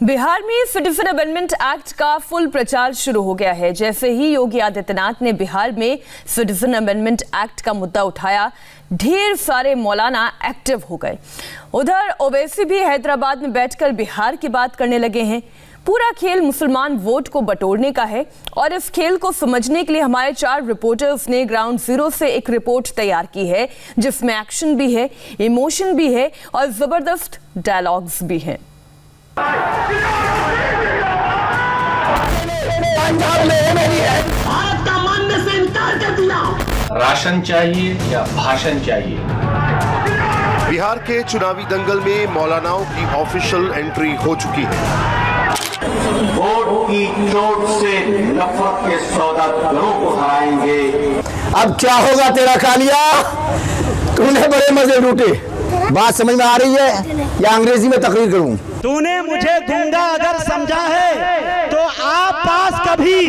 बिहार में citizen amendment act का full प्रचार शुरू हो गया है। जैसे ही योगी आदित्यनाथ ने बिहार में सिटीजन अमेंडमेंट एक्ट का मुद्दा उठाया, ढेर सारे मौलाना एक्टिव हो गए। उधर ओवैसी भी हैदराबाद में बैठकर बिहार की बात करने लगे हैं। पूरा खेल मुसलमान वोट को बटोरने का है और इस खेल को समझने के लिए हमारे 4 रिपोर्टर्स ने ग्राउंड जीरो से एक रिपोर्ट तैयार की है, जिसमें एक्शन भी है, इमोशन भी है और जबरदस्त डायलॉग्स भी हैं। भारत का मानने से इनकार कर दिया। राशन चाहिए या भाषण चाहिए? बिहार के चुनावी दंगल में मौलानाओं की ऑफिशियल एंट्री हो चुकी है। वोट की चोट से नफरत के सौदागरों को हराएंगे। अब क्या होगा तेरा कालिया? तूने बड़े मजे लूटे। बात समझ में आ रही है या अंग्रेजी में तकरीर करूं? तूने मुझे गूंगा अगर समझा है तो आप पास कभी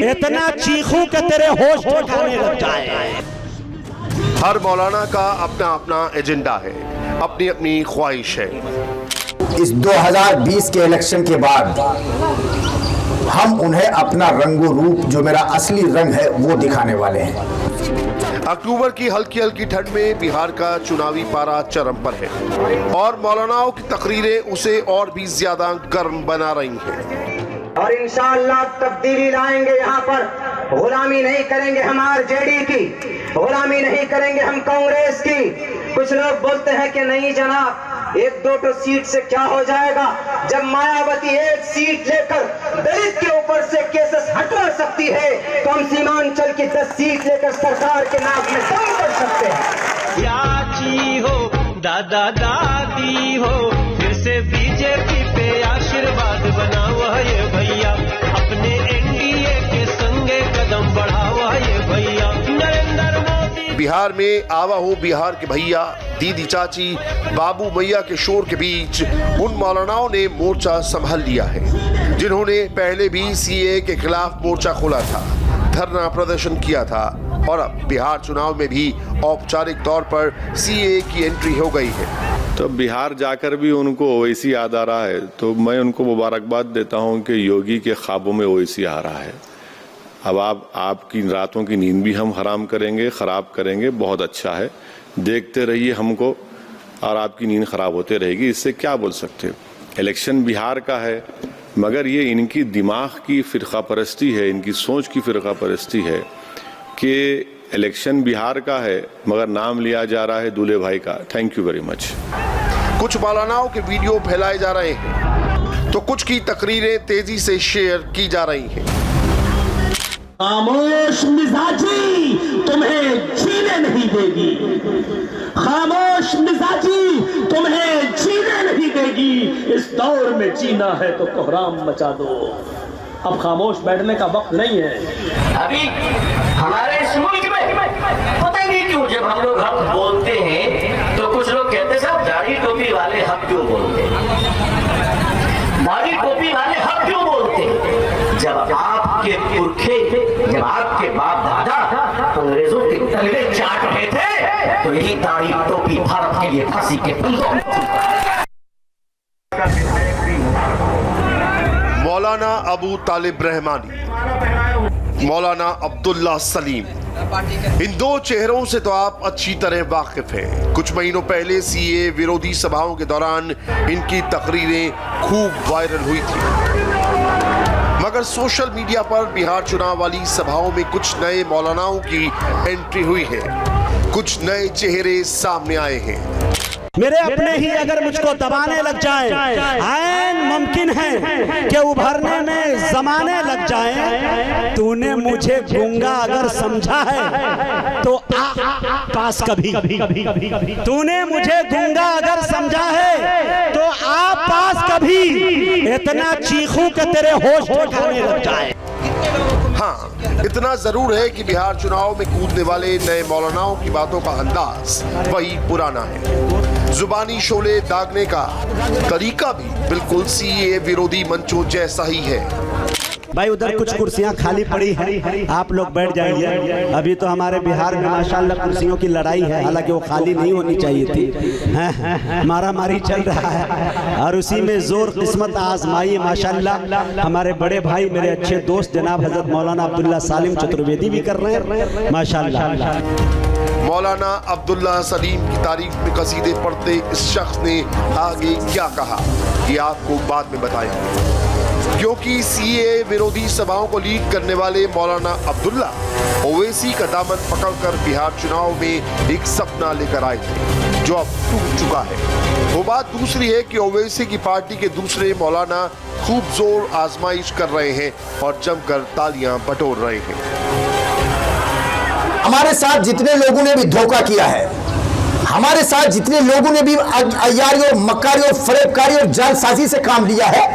इतना चीखूं कि तेरे होश ठिकाने लग जाए। हर मौलाना का अपना अपना एजेंडा है, अपनी अपनी ख्वाहिश है। इस 2020 के इलेक्शन के बाद हम उन्हें अपना रंगो रूप, जो मेरा असली रंग है, वो दिखाने वाले हैं। अक्टूबर की हल्की हल्की ठंड में बिहार का चुनावी पारा चरम पर है और मौलानाओं की तकरीरें उसे और भी ज्यादा गर्म बना रही हैं। और इंशाअल्लाह तब्दीली लाएंगे। यहाँ पर गुलामी नहीं करेंगे हम आरजेडी की, गुलामी नहीं करेंगे हम कांग्रेस की। कुछ लोग बोलते हैं कि नहीं जनाब, 1-2 सीट से क्या हो जाएगा। जब मायावती 1 सीट लेकर दलित के ऊपर से केसेस हटवा सकती है, तो हम सीमांचल की 10 सीट लेकर सरकार के नाक में दम कर सकते हैं। चाची हो, दादा दादी हो, फिर से बीजेपी पे आशीर्वाद बनाओ ये भैया, अपने एनडीए के संगे कदम बढ़ाओ ये भैया। नरेंद्र मोदी। बिहार में आवा हो बिहार के भैया, दीदी चाची, बाबू मैया के शोर के बीच उन मौलानाओं ने मोर्चा संभाल लिया है जिन्होंने पहले भी सीए के खिलाफ मोर्चा खोला था, धरना प्रदर्शन किया था और अब बिहार चुनाव में भी औपचारिक तौर पर सीए की एंट्री हो गई है। तो बिहार जाकर भी उनको ओवैसी याद आ रहा है, तो मैं उनको मुबारकबाद देता हूं कि योगी के ख्वाबों में ओवैसी आ रहा है। अब आपकी रातों की नींद भी हम हराम करेंगे, खराब करेंगे। बहुत अच्छा है, देखते रहिए हमको और आपकी नींद खराब होते रहेगी। इससे क्या बोल सकते? इलेक्शन बिहार का है, मगर ये इनकी दिमाग की फिरका परस्ती है, इनकी सोच की फिरका परस्ती है कि इलेक्शन बिहार का है मगर नाम लिया जा रहा है दूल्हे भाई का। Thank you very much. कुछ मौलानाओं के वीडियो फैलाए जा रहे हैं तो कुछ की तकरीरें तेजी से शेयर की जा रही हैं। खामोश मिजाजी तुम्हें जीने नहीं देगी, खामोश मिजाजी तुम्हें जीने नहीं देगी। इस दौर में जीना है तो कोहराम मचा दो। अब खामोश बैठने का वक्त नहीं है। अभी हमारे इस मुल्क में पता नहीं क्यों जब हम लोग हक बोलते हैं तो कुछ लोग कहते साहब दाढ़ी टोपी वाले हक क्यों बोलते हैं, दाढ़ी टोपी वाले हक क्यों बोलते हैं? जब आपके पुरखे, जब आपके बाप दादा अंग्रेजों के तलवे चाट रहे थे तो यही दाढ़ी टोपी भारत के लिए फांसी के फंदों। मौलाना अबू तालिब रहमानी, मौलाना अब्दुल्ला सलीम, इन 2 चेहरों से तो आप अच्छी तरह वाकिफ हैं। कुछ महीनों पहले सीए विरोधी सभाओं के दौरान इनकी तकरीरें खूब वायरल हुई थी, मगर सोशल मीडिया पर बिहार चुनाव वाली सभाओं में कुछ नए मौलानाओं की एंट्री हुई है, कुछ नए चेहरे सामने आए हैं। मेरे अपने ही अगर मुझको दबाने लग जाए, ऐन मुमकिन है कि उभरने में जमाने लग जाए। तूने मुझे गूंगा अगर समझा है तो आ पास कभी। तूने मुझे गूंगा अगर समझा है तो आ पास कभी, इतना चीखूं कि तेरे होश ठिकाने लग जाए। हाँ, इतना जरूर है कि बिहार चुनाव में कूदने वाले नए मौलानाओं की बातों का अंदाज वही पुराना है। जुबानी शोले दागने का तरीका भी बिल्कुल सीए विरोधी मंचों जैसा ही है। भाई उधर कुछ कुर्सियां खाली पड़ी हैं, आप लोग बैठ जाइए। अभी तो हमारे बिहार में माशाल्लाह कुर्सियों की लड़ाई है, हालांकि वो खाली नहीं होनी चाहिए थी। मारामारी चल रहा है और उसी में जोर किस्मत आजमाई माशाल्लाह। हमारे बड़े भाई मेरे अच्छे दोस्त जनाब हजरत मौलाना अब्दुल्ला सालिम चतुर्वेदी भी कर रहे हैं माशाल्लाह। मौलाना अब्दुल्ला सलीम की तारीफ में कसीदे पढ़ते इस शख्स ने आगे क्या कहा ये आपको बाद में बताएंगे, क्योंकि सीए विरोधी सभाओं को लीड करने वाले मौलाना अब्दुल्ला ओवैसी का दामन पकड़कर बिहार चुनाव में एक सपना लेकर आए थे जो अब टूट चुका है। वो बात दूसरी है कि ओवैसी की पार्टी के दूसरे मौलाना खूब जोर आजमाइश कर रहे हैं और जमकर तालियां बटोर रहे हैं। हमारे साथ जितने लोगों ने भी धोखा किया है, हमारे साथ जितने लोगों ने भी अय्यारियों, मक्कारियों, फरेबकारी और जालसाजी से काम लिया है,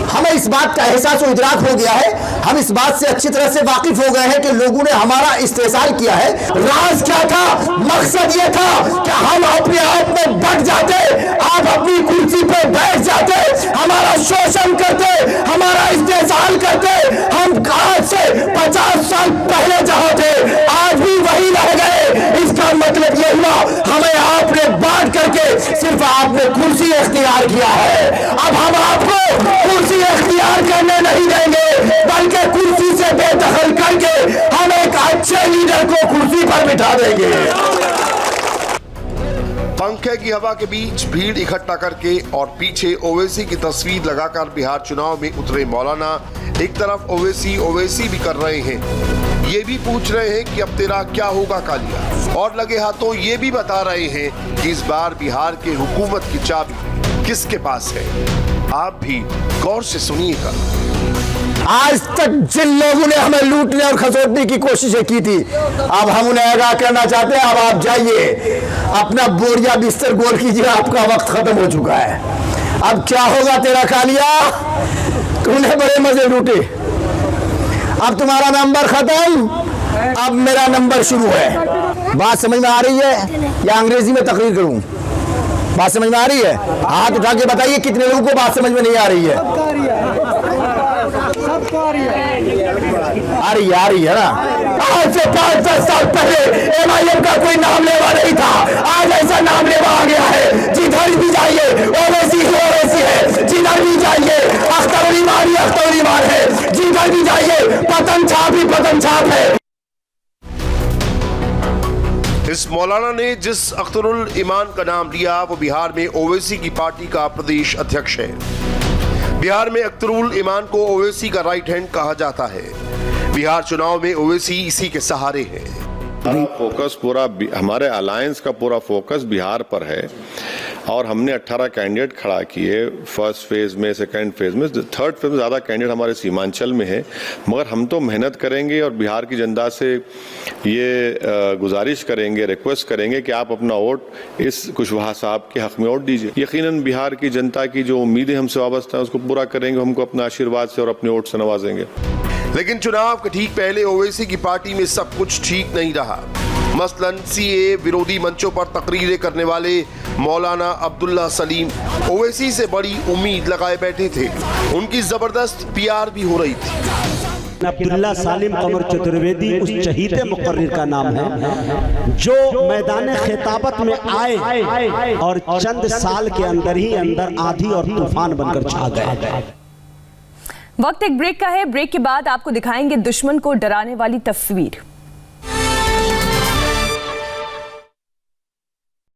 हमें इस बात का एहसास और इदराक हो गया है। हम इस बात से अच्छी तरह से वाकिफ हो गए हैं कि लोगों ने हमारा इस्तेसाल किया है। राज क्या था, मकसद ये था कि हम अपने आप में बट जाते, आप अपनी कुर्सी पर बैठ जाते, हमारा शोषण करते, हमारा इस्तेसाल करते। हम आज से 50 साल पहले जहां थे आज भी वही रह गए। इसका मतलब ये हुआ हमें आपने बांट करके सिर्फ आपने कुर्सी इख्तियार किया है। अब हम आपको कुर्सी इख्तियार करने नहीं देंगे, बल्कि कुर्सी से बेदखल करके हम एक अच्छे लीडर को कुर्सी पर बिठा देंगे। पंखे की हवा के बीच भीड़ इकट्ठा करके और पीछे ओवैसी की तस्वीर लगाकर बिहार चुनाव में उतरे मौलाना एक तरफ ओवैसी भी कर रहे हैं, ये भी पूछ रहे हैं कि अब तेरा क्या होगा कालिया, और लगे हाथों ये भी बता रहे हैं कि इस बार बिहार के हुकूमत की चाबी किसके पास है। आप भी गौर से सुनिएगा। आज तक जिन लोगों ने हमें लूटने और खसोटने की कोशिशें की थी, अब हम उन्हें आगाह करना चाहते हैं। अब आप जाइए, अपना बोरिया बिस्तर गोल कीजिए, आपका वक्त खत्म हो चुका है। अब क्या होगा तेरा कालिया, तूने बड़े मजे लूटे, अब तुम्हारा नंबर खत्म, अब मेरा नंबर शुरू है। बात समझ में आ रही है या अंग्रेजी में तकरीर करूं? बात समझ में आ रही है? हाथ उठा के बताइए कितने लोगों को बात समझ में नहीं आ रही है? आ रही है ना। आज से 5-10 साल पहले एमआईएम का कोई नाम लेवा नहीं था, आज ऐसा नाम लेवा आ गया है। जिधर भी जाइए ओवैसी है, जिधर भी जाइए अख्तर ईमान है, जिधर भी जाइए पतन छाप है। इस मौलाना ने जिस अख्तरुल ईमान का नाम लिया वो बिहार में ओवैसी की पार्टी का प्रदेश अध्यक्ष है। बिहार में अख्तरुल ईमान को ओवैसी का राइट हैंड कहा जाता है। बिहार चुनाव में ओवैसी इसी के सहारे है। फोकस पूरा हमारे अलायंस का पूरा फोकस बिहार पर है और हमने 18 कैंडिडेट खड़ा किए फर्स्ट फेज में, सेकंड फेज में, थर्ड फेज में ज़्यादा कैंडिडेट हमारे सीमांचल में है। मगर हम तो मेहनत करेंगे और बिहार की जनता से ये गुजारिश करेंगे, रिक्वेस्ट करेंगे कि आप अपना वोट इस कुशवाहा साहब के हक में वोट दीजिए। यकीनन बिहार की जनता की जो उम्मीदें हमसे वाबस्ता हैं उसको पूरा करेंगे, हमको अपना आशीर्वाद से और अपने वोट से नवाजेंगे। लेकिन चुनाव के ठीक पहले ओवैसी की पार्टी में सब कुछ ठीक नहीं रहा। मसलन सीए विरोधी मंचों पर तकरीरें करने वाले मौलाना अब्दुल्ला सलीम ओवैसी से बड़ी उम्मीद लगाए बैठे थे। उनकी जबरदस्त पीआर भी हो रही थी। अब्दुल्ला सालिम कमर चतुर्वेदी उस चहीते मुकर्रिर का नाम है जो मैदान खिताबत में आए और चंद साल के अंदर ही अंदर आंधी और तूफान बनकर छा गए। वक्त एक ब्रेक का है। ब्रेक के बाद आपको दिखाएंगे दुश्मन को डराने वाली तस्वीर।